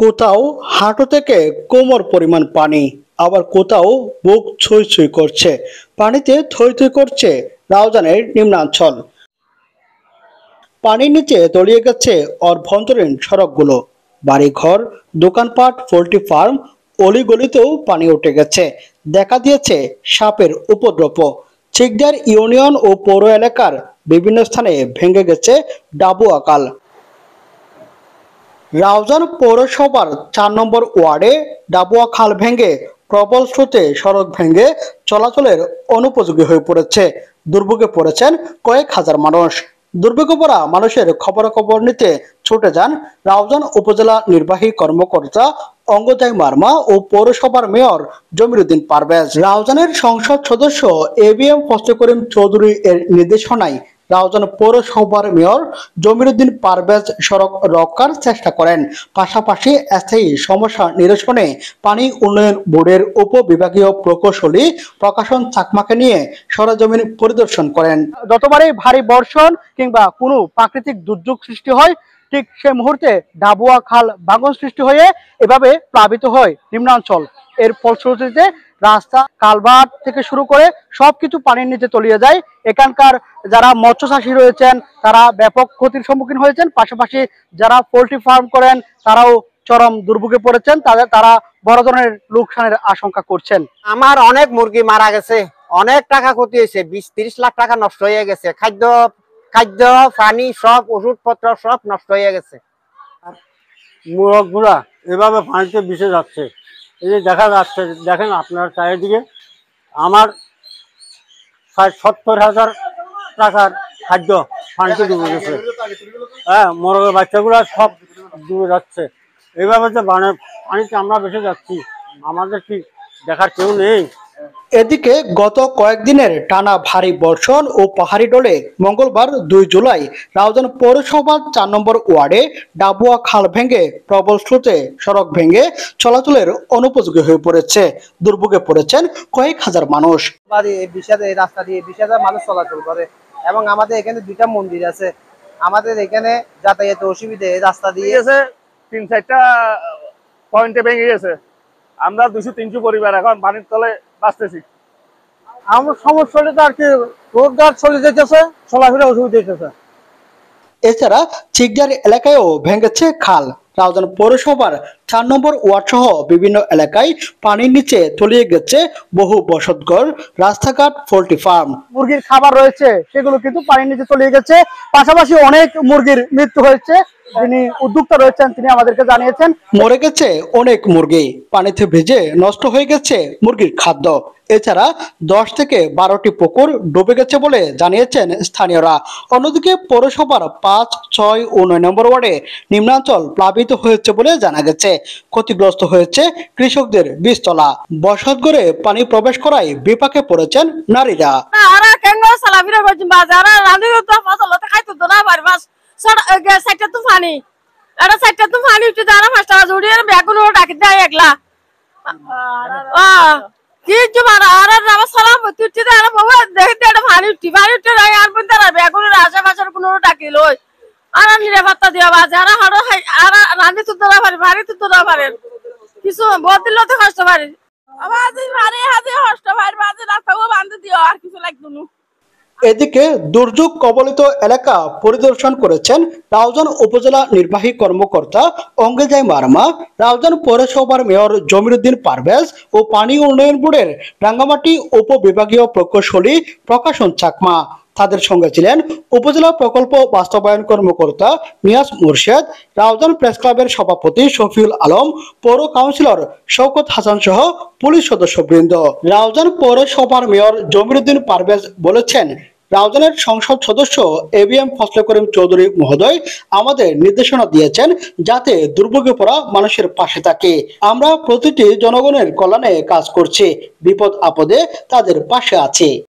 কোথাও হাঁটু থেকে কোমর পরিমাণ পানি, আবার কোথাও বুক ছুঁই ছুঁই করছে। পানিতে থই থই করছে রাউজানের নিম্নাঞ্চল। পানির নিচে তলিয়ে গেছে অভ্যন্তরীণ সড়কগুলো। বাড়িঘর, দোকানপাট, পোল্ট্রি ফার্ম, অলিগলিতেও পানি উঠে গেছে। দেখা দিয়েছে সাপের উপদ্রব। চিকদার ইউনিয়ন ও পৌর এলাকার বিভিন্ন স্থানে ভেঙে গেছে ডাবুয়া খাল। রাউজান পৌরসভার ৪ নম্বর ওয়ার্ডে ডাবুয়া খাল ভেঙে প্রবল স্রোতে সড়ক ভেঙে চলাচলের অনুপযোগী হয়ে পড়েছে। দুর্ভোগে পড়েছেন কয়েক হাজার মানুষ। দুর্ভোগে পড়া মানুষের খবরাখবর নিতে ছুটে যান রাউজান উপজেলা নির্বাহী কর্মকর্তা অঙ্গজয় মার্মা ও পৌরসভার মেয়র জমিরুদ্দিন পারভেজ। রাউজানের সংসদ সদস্য ABM ফজলে করিম চৌধুরী এর নির্দেশনায় রাউজান পৌরসভার মেয়র জমিরুদ্দিন পারভেজ সড়ক রক্ষার চেষ্টা করেন। পাশাপাশি স্থায়ী সমস্যা নিরসনে পানি উন্নয়ন বোর্ডের উপবিভাগীয় প্রকৌশলী প্রকাশন চাকমাকে নিয়ে সরেজমিন পরিদর্শন করেন। যতবারই ভারী বর্ষণ কিংবা কোনো প্রাকৃতিক দুর্যোগ সৃষ্টি হয়, ঠিক সেই মুহূর্তে ডাবুয়া খাল ভাঙন সৃষ্টি হয়ে এভাবে প্লাবিত হয় নিম্নাঞ্চল। এর ফলশ্রুতিতে রাস্তা, কালভার্ট থেকে শুরু করে সবকিছু পানির নিচে তলিয়ে যায়। এখানকার যারা মৎস্য চাষী রয়েছেন তারা ব্যাপক ক্ষতির সম্মুখীন হয়েছেন। পাশাপাশি যারা পোল্ট্রি ফার্ম করেন তারাও চরম দুর্ভোগে পড়েছেন। তারা বড় ধরনের লোকসানের আশঙ্কা করছেন। আমার অনেক মুরগি মারা গেছে, অনেক টাকা ক্ষতি হয়েছে, 20-30 লাখ টাকা নষ্ট হয়ে গেছে। খাদ্য পানি সব ওষুধপত্র সব নষ্ট হয়ে গেছে। মুরগগুলা এভাবে পানিতে ভেসে যাচ্ছে। এই যে দেখা যাচ্ছে, দেখেন আপনার চারিদিকে আমার 70,000 টাকার খাদ্য পানিতে ডুবে গেছে। হ্যাঁ, মোরগের বাচ্চাগুলা সব ডুবে যাচ্ছে। এইভাবে যে পানিতে আমরা ভেসে যাচ্ছি, আমাদের কি দেখার কেউ নেই? এদিকে গত কয়েকদিনের টানা ভারী বর্ষণ ও পাহাড়ি ঢলে মঙ্গলবার 2 জুলাই রাউজান পৌরসভার 4 নম্বর ওয়ার্ডে ডাবুয়া খাল ভেঙে প্রবল স্রোতে সড়ক ভেঙে চলাচলের অনুপযোগী হয়ে পড়েছে। দুর্ভোগে পড়েছেন কয়েক হাজার মানুষ। এই রাস্তা দিয়ে 20,000 মানুষ চলাচল করে এবং আমাদের এখানে 2টা মন্দির আছে। আমাদের এখানে যাতায়াতে অসুবিধা। এই রাস্তা দিয়ে 3-4টা পয়েন্টে ভেঙে গেছে। আমরা 200-300 পরিবার এখন পানির তলে বাঁচতেছি। আমার সমস্যাটা তো আর কি, রোজগার চলে যেতেছে, চলাফেরা অসুবিধা হইতেছে। এছাড়া চিকদার এলাকায়ও ভেঙেছে খাল। রাউজান পৌরসভার 4 নম্বর ওয়ার্ড সহ বিভিন্ন এলাকায় পানির নিচে তলিয়ে গেছে বহু বসতঘর, রাস্তাঘাট, পোল্ট্রি ফার্ম। মুরগির খাবার রয়েছে সেগুলো কিন্তু পানির নিচে তলিয়ে গেছে। পাশাপাশি অনেক মুরগির মৃত্যু হয়েছে। যিনি উদ্যোক্তা রয়েছেন তিনি আমাদেরকে জানিয়েছেন মরে গেছে অনেক মুরগি, পানিতে ভিজে নষ্ট হয়ে গেছে মুরগির খাদ্য। এছাড়া 10 থেকে 12টি পুকুর ডুবে গেছে বলে জানিয়েছেন স্থানীয়রা। অন্যদিকে পৌরসভার 5, 6 ও 9 নম্বর ওয়ার্ডে নিম্নাঞ্চল প্লাবিত হয়েছে বলে জানা গেছে। ক্ষতিগ্রস্ত হয়েছে কৃষকদের বীজতলা। বসতঘরে পানি প্রবেশ করায় বিপাকে পড়েছেন নারীরা। নিরাপত্তা দেওয়া যারা রান্ধি তুলতে না পারে, ভারী তুলতে না পারেন, কিছু বদিল তো কষ্ট পারে। আর কিছু লাগতো না। এদিকে দুর্যোগ কবলিত এলাকা পরিদর্শন করেছেন রাউজান উপজেলা নির্বাহী কর্মকর্তা অঙ্গজয় মার্মা, রাউজান পৌরসভার মেয়র জমিরুদ্দিন পারভেজ ও পানি উন্নয়ন বোর্ডের রাঙ্গামাটি উপবিভাগীয় প্রকৌশলী প্রকাশন চাকমা। তাদের সঙ্গে ছিলেন উপজেলা প্রকল্প বাস্তবায়ন কর্মকর্তা নিয়াজ মুর্শেদ, রাউজান প্রেস ক্লাবের সভাপতি শফিউল আলম, পৌর কাউন্সিলর শওকত হাসান সহ পুলিশ সদস্যবৃন্দ। রাউজান পৌরসভার মেয়র জমিরুদ্দিন পারভেজ বলেছেন, রাউজানের সংসদ সদস্য ABM ফজলে করিম চৌধুরী মহোদয় আমাদের নির্দেশনা দিয়েছেন যাতে দুর্ভোগে পড়া মানুষের পাশে থাকে। আমরা প্রতিটি জনগণের কল্যাণে কাজ করছি, বিপদ আপদে তাদের পাশে আছি।